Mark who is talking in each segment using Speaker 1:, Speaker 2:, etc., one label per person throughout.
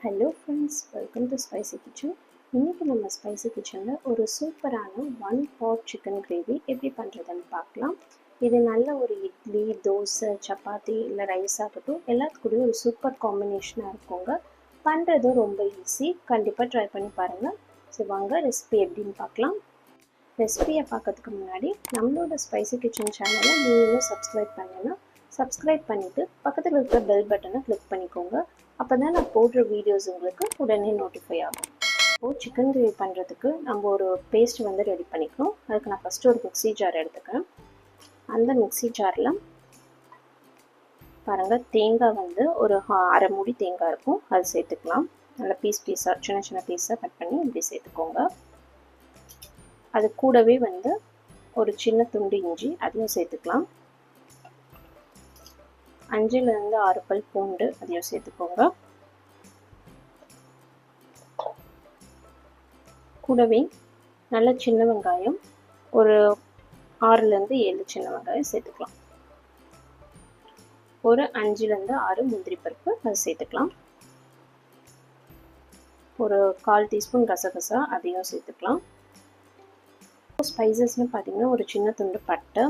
Speaker 1: Hello friends, welcome to Spicy Kitchen. இன்னைக்கு நம்ம spicy கிச்சனில் ஒரு சூப்பரான ஒன் பாட் சிக்கன் கிரேவி எப்படி பண்ணுறதுன்னு பார்க்கலாம். இது நல்ல ஒரு இட்லி, தோசை, சப்பாத்தி இல்லை ரைஸ் ஆகட்டும் எல்லாத்துக்கூடயும் ஒரு சூப்பர் காம்பினேஷனாக இருக்குங்க. பண்ணுறதும் ரொம்ப ஈஸி, கண்டிப்பாக ட்ரை பண்ணி பாருங்கள். ஸோ வாங்க ரெசிபி எப்படின்னு பார்க்கலாம். ரெசிபியை பார்க்கறதுக்கு முன்னாடி நம்மளோட ஸ்பைசி கிச்சன் சேனலை நீங்களும் சப்ஸ்கிரைப் பண்ணலைன்னா சப்ஸ்கிரைப் பண்ணிவிட்டு பக்கத்தில் இருக்கிற பெல் பட்டனை கிளிக் பண்ணிக்கோங்க. அப்போ தான் நான் போடுற வீடியோஸ் உங்களுக்கு உடனே நோட்டிஃபை ஆகும். இப்போது சிக்கன் கிரேவி பண்ணுறதுக்கு நம்ம ஒரு பேஸ்ட் வந்து ரெடி பண்ணிக்கணும். அதுக்கு நான் ஃபஸ்ட்டு ஒரு மிக்ஸி ஜார் எடுத்துக்கிறேன். அந்த மிக்ஸி ஜாரில் பாருங்கள், தேங்காய் வந்து ஒரு அரை மூடி தேங்காய் இருக்கும், அது சேர்த்துக்கலாம். நல்லா பீஸாக சின்ன சின்ன பீஸாக கட் பண்ணி இப்படி சேர்த்துக்கோங்க. அது கூடவே வந்து ஒரு சின்ன துண்டு இஞ்சி அதையும் சேர்த்துக்கலாம். 5லேருந்து 6 பல் பூண்டு அதையும் சேர்த்துக்கோங்க. கூடவே நல்ல சின்ன வெங்காயம் ஒரு 6லேருந்து 7 சின்ன வெங்காயம் சேர்த்துக்கலாம். ஒரு 5லேருந்து 6 முந்திரி பருப்பு அது சேர்த்துக்கலாம். ஒரு 1/4 டீஸ்பூன் கசகசா அதையும் சேர்த்துக்கலாம். ஸ்பைசஸ்னு பார்த்தீங்கன்னா ஒரு சின்ன துண்டு பட்டை,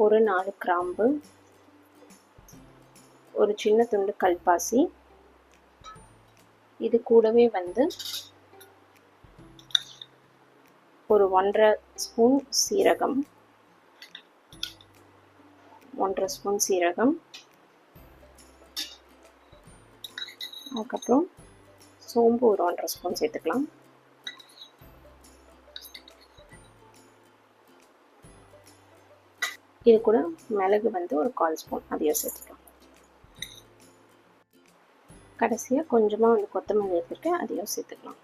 Speaker 1: ஒரு 4 கிராம்பு, ஒரு சின்ன துண்டு கல்பாசி, இது கூடவே வந்து ஒரு 1/2 ஸ்பூன் சீரகம், 1/2 ஸ்பூன் சீரகம், அதுக்கப்புறம் சோம்பு ஒரு 1/2 ஸ்பூன் சேர்த்துக்கலாம். இது கூட மிளகு வந்து ஒரு 1/4 ஸ்பூன் அதையும் சேர்த்துக்கலாம். கடைசியாக கொஞ்சமாக வந்து கொத்தமல்லி எடுத்துருக்கேன், அதையும் சேர்த்துக்கலாம்.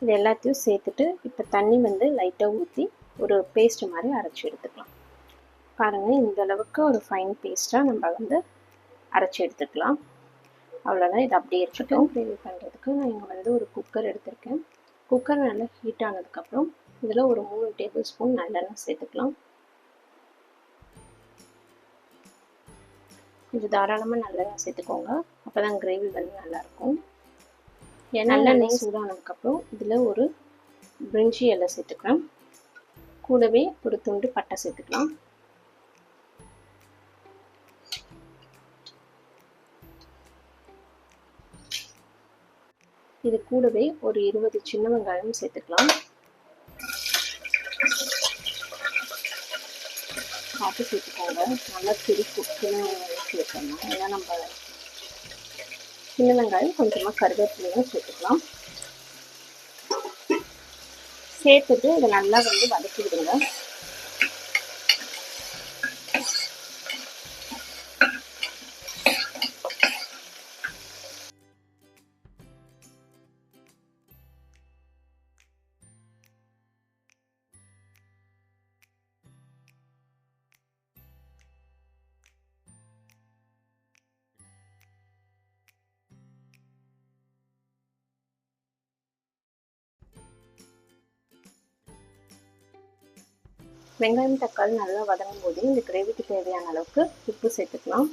Speaker 1: இது எல்லாத்தையும் சேர்த்துட்டு இப்போ தண்ணி வந்து லைட்டாக ஊற்றி ஒரு பேஸ்ட் மாதிரி அரைச்சி எடுத்துக்கலாம். பாருங்கள், இந்த அளவுக்கு ஒரு ஃபைன் பேஸ்ட்டாக நம்ம வந்து அரைச்சி எடுத்துக்கலாம். அவ்வளோதான், இது அப்படியே இருக்கட்டும். கிரேவி பண்ணுறதுக்கு நான் இங்கே வந்து ஒரு குக்கர் எடுத்திருக்கேன். குக்கர் நல்லா ஹீட் ஆனதுக்கப்புறம் இதில் ஒரு 3 டேபிள் ஸ்பூன் நல்லெண்ணெய் சேர்த்துக்கலாம். இது தாராளமாக நல்லெண்ணெய் சேர்த்துக்கோங்க, அப்போ தான் கிரேவி வந்து நல்லாயிருக்கும். நல்லெண்ணெய் சூடானதுக்கப்புறம் இதில் ஒரு பிரிஞ்சி இலை சேர்த்துக்கலாம். கூடவே ஒரு துண்டு பட்டை சேர்த்துக்கலாம். இது கூடவே ஒரு 20 சின்ன வெங்காயம் சேர்த்துக்கலாம். பார்த்து சேர்த்துக்கோங்க, நல்லா சின்ன வெங்காயம் சேர்க்கணும். ஏன்னா நம்ம சின்ன வெங்காயம் கொஞ்சமாக கருவேப்பிலையும் சேர்த்துக்கலாம். சேர்த்துட்டு இதை நல்லா வந்து வதக்கி விடுங்க. வெங்காயம் தக்காளி நல்லா வதங்கும் போது இந்த கிரேவிக்கு தேவையான அளவுக்கு உப்பு சேர்த்துக்கலாம்.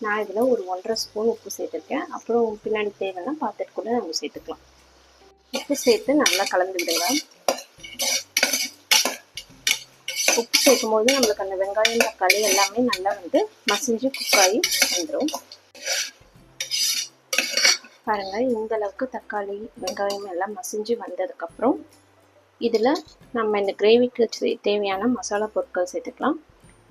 Speaker 1: நான் இதில் ஒரு 1/2 ஸ்பூன் உப்பு சேர்த்துருக்கேன். அப்புறம் பின்னாடி தேவைன்னா பார்த்துட்டு கூட நம்ம சேர்த்துக்கலாம். உப்பு சேர்த்து நல்லா கலந்து விடுங்க. உப்பு சேர்க்கும் போது நம்மளுக்கு அந்த வெங்காயம் தக்காளி எல்லாமே நல்லா வந்து மசிஞ்சு குக்காகி வந்துடும். பாருங்கள், இந்த அளவுக்கு தக்காளி வெங்காயம் எல்லாம் மசிஞ்சு வந்ததுக்கப்புறம் இதில் நம்ம இந்த கிரேவிக்கு தேவையான மசாலா பொருட்கள் சேர்த்துக்கலாம்.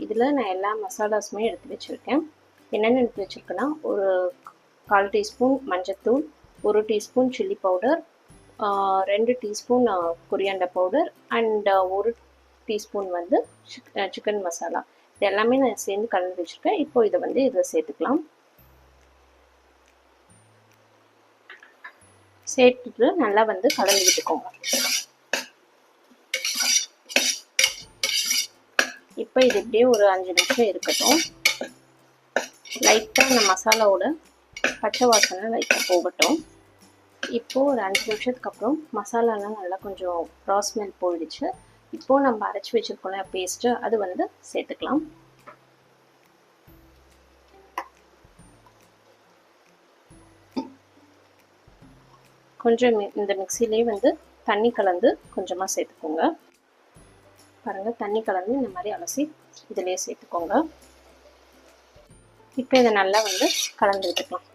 Speaker 1: இதில் நான் எல்லா மசாலாஸுமே எடுத்து வச்சுருக்கேன். என்னென்ன எடுத்து வச்சுருக்கேன்னா ஒரு 1/4 டீஸ்பூன் மஞ்சத்தூள், 1 teaspoon chilli powder, 2 teaspoon coriander powder and 1 teaspoon வந்து சிக்கன் மசாலா. இது எல்லாமே நான் சேர்ந்து கலந்து வச்சுருக்கேன். இப்போ இதை வந்து இதில் சேர்த்துக்கலாம். சேர்த்துட்டு நல்லா வந்து கலந்து விட்டுக்கோங்க. இப்போ இது இப்படியே ஒரு 5 நிமிஷம் இருக்கட்டும். லைட்டாக அந்த மசாலாவோட பச்சை வாசனை லைட்டாக போகட்டும். இப்போது ஒரு 5 நிமிஷத்துக்கு அப்புறம் மசாலாலாம் நல்லா கொஞ்சம் ரா ஸ்மெல் போயிடுச்சு. இப்போது நம்ம அரைச்சி வச்சுருக்கோம்ல பேஸ்ட்டு அது வந்து சேர்த்துக்கலாம். கொஞ்சம் இந்த மிக்சிலே வந்து தண்ணி கலந்து கொஞ்சமாக சேர்த்துக்கோங்க. பாருங்கள், தண்ணி கலந்து இந்த மாதிரி அலசி இதிலே சேர்த்துக்கோங்க. இப்போ இதை நல்லா வந்து கலந்து விட்டுக்கலாம்.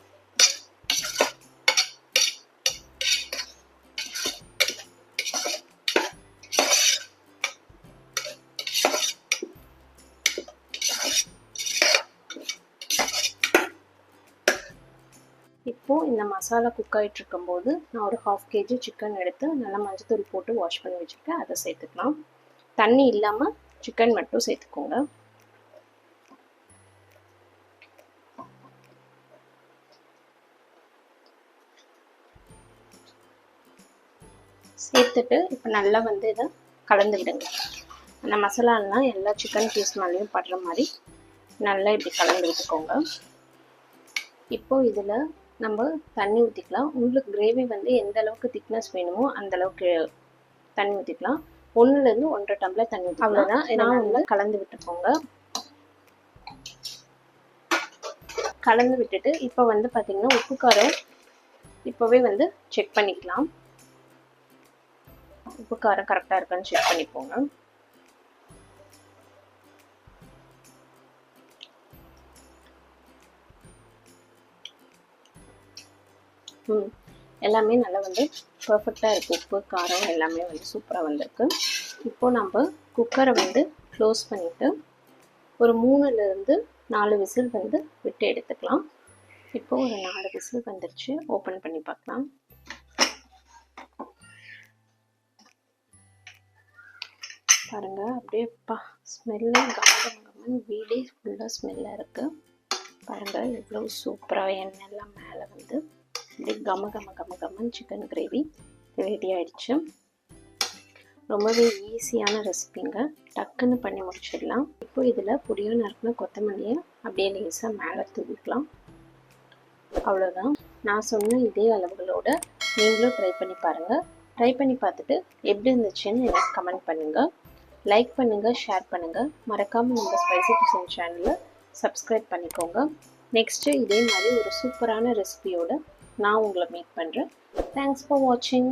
Speaker 1: இப்போது இந்த மசாலா குக் ஆகிட்டு இருக்கும்போது நான் ஒரு 1/2 kg சிக்கன் எடுத்து நல்லா மஞ்சத்தூள் போட்டு வாஷ் பண்ணி வச்சுருக்கேன். அதை சேர்த்துக்கலாம். தண்ணி இல்லாமல் சிக்கன் மட்டும் சேர்த்துக்கோங்க. சேர்த்துட்டு இப்போ நல்லா வந்து இதை கலந்து விடுங்க. அந்த மசாலாலாம் எல்லா சிக்கன் பீஸ் மேலேயும் படுற மாதிரி நல்லா இப்படி கலந்து விட்டுக்கோங்க. இப்போது இதில் நம்ம தண்ணி ஊற்றிக்கலாம். உங்களுக்கு கிரேவி வந்து எந்த அளவுக்கு திக்னஸ் வேணுமோ அந்த அளவுக்கு தண்ணி ஊற்றிக்கலாம். 1லேருந்து 1.5 டம்ளர் தண்ணி ஊற்றி அவ்வளோதான். நான் வந்து கலந்து விட்டுக்கோங்க. கலந்து விட்டுட்டு இப்போ வந்து பார்த்திங்கன்னா உப்பு காரம் இப்போவே வந்து செக் பண்ணிக்கலாம். உப்பு காரம் கரெக்டாக இருக்கான்னு செக் பண்ணிப்போங்க. எல்லாமே நல்லா வந்து பர்ஃபெக்டாக இருக்குது. உப்பு காரம் எல்லாமே வந்து சூப்பராக வந்திருக்கு. இப்போது நம்ம குக்கரை வந்து க்ளோஸ் பண்ணிவிட்டு ஒரு 3லேருந்து 4 விசில் வந்து விட்டு எடுத்துக்கலாம். இப்போது ஒரு 4 விசில் வந்துருச்சு. ஓப்பன் பண்ணி பார்க்கலாம். பாருங்கள், அப்படியே ஸ்மெல்லே கமகமன்னு வீடே ஃபுல்லாக ஸ்மெல்லாக இருக்குது. பாருங்கள் எவ்வளோ சூப்பராக எண்ணெய்லாம் மேலே வந்து அப்படியே கமகமன்னு சிக்கன் கிரேவி ரெடி ஆகிடுச்சு. ரொம்பவே ஈஸியான ரெசிபிங்க. டக்குன்னு பண்ணி முடிச்சிடலாம். இப்போ இதில் பொடியாக நறுக்குன கொத்தமல்லியை அப்படியே லேசாக மேலே தூவிக்கலாம். அவ்வளோதான். நான் சொன்ன இதே அளவுகளோடு நீங்களும் ட்ரை பண்ணி பாருங்கள். ட்ரை பண்ணி பார்த்துட்டு எப்படி இருந்துச்சுன்னு எனக்கு கமெண்ட் பண்ணுங்கள். லைக் பண்ணுங்கள், ஷேர் பண்ணுங்கள். மறக்காமல் நம்ம ஸ்பைசி கிச்சன் சேனலை சப்ஸ்கிரைப் பண்ணிக்கோங்க. நெக்ஸ்ட்டு இதே மாதிரி ஒரு சூப்பரான ரெசிபியோடு நான் உங்களை மீட் பண்ணுறேன். தேங்க்ஸ் ஃபார் வாட்சிங்.